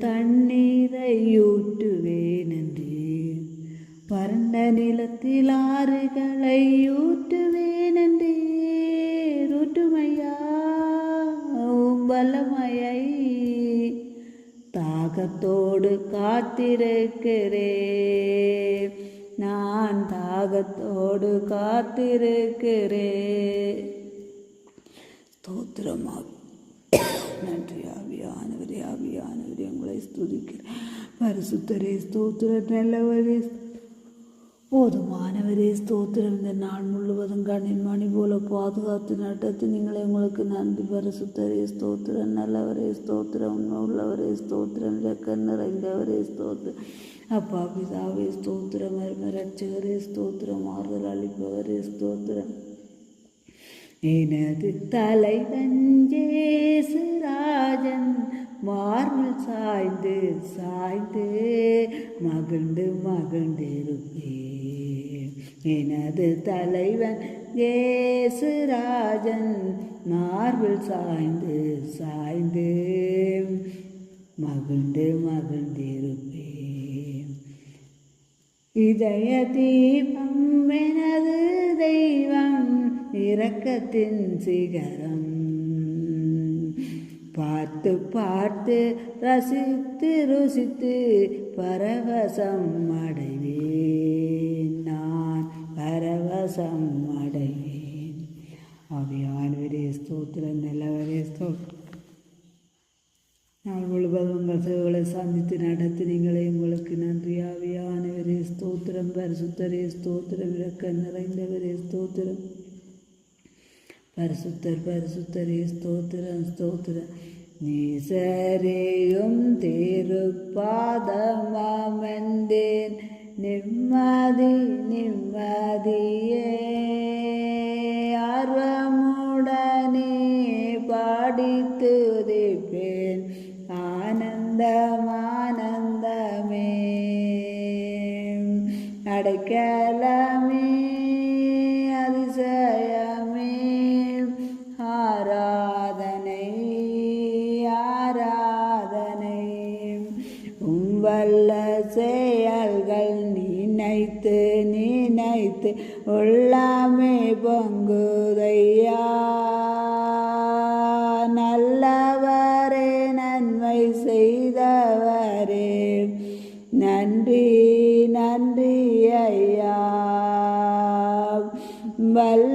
தண்ணீரை ஊற்றுவேனென்று வறண்ட நிலத்தில் ஆறுகளை ஊற்றுவேனென்று ஊற்றுமையா வல்லமையை தாகத்தோடு காத்திருக்கிறேன். நான் தாகத்தோடு காத்திருக்கிறேன். ஸ்தோத்திரமாக நன்றி ஆவியானவரே, ஆவியானவரே உங்களை ஸ்துதிக்கிறேன். பரிசுத்தரே ஸ்தோத்திரம், நல்லவரே போதுமானவரே ஸ்தோத்திரம். இந்த நாள் முழுவதும் கண்ணின் மணி போல பாதுகாத்து நடத்தி நீங்களே உங்களுக்கு நன்றி. பரிசுத்தரே ஸ்தோத்திரம், நல்லவரே ஸ்தோத்திரம், உண்மை உள்ளவரே ஸ்தோத்திரம், இலக்கம் நிறைந்தவரே ஸ்தோத்திரம். அப்பா பிதாவே ஸ்தோத்திரம், ரட்சகரே ஸ்தோத்திரம், ஆறுதல் அளிப்பவரே ஸ்தோத்திரம். எனது தலைவன் இயேசு ராஜன் மார்பில் சாய்ந்து சாய்ந்து மகிழ்ந்து மகிழ்ந்திருப்பேன். எனது தலைவன் இயேசு ராஜன் மார்பில் சாய்ந்து சாய்ந்து மகிழ்ந்து மகிழ்ந்திருப்பேன். இதய தீபம் எனது தெய்வம், இரக்கத்தின் சிகரம். பார்த்து பார்த்து ரசித்து ருசித்து பரவசம் அடைவேன். நான் பரவசம் அடைவேன். ஆவியானவரே ஸ்தோத்திரம், நல்லவரே ஸ்தோத்திரம். நாள் முழுவதும் உங்கள் சேவைகளை சந்தித்து நடத்தி நீங்களே உங்களுக்கு நன்றி. ஆவியானவரே ஸ்தோத்திரம், பரிசுத்தரே ஸ்தோத்திரம், இரக்கம் நிறைந்தவரே ஸ்தோத்திரம். பரிசுத்தர் பரிசுத்தரே ஸ்தோத்திரம் ஸ்தோத்திரம். நீசரேயும் திருப்பாதமாமெந்தேன் நிம்மதி நிம்மதியே ஆர்வமுடனே பாடித்துதிப்பேன். ஆனந்தம் ஆனந்தமே அடைக்கலமே அதிசயமே ஆராதனை ஆராதனை. வல்ல செயல்கள் நினைத்து நினைத்து உள்ளமே பொங்குதையா. நல்லவரே நன்மை செய்தவரே நன்றி நன்றி ஐயா. வல்ல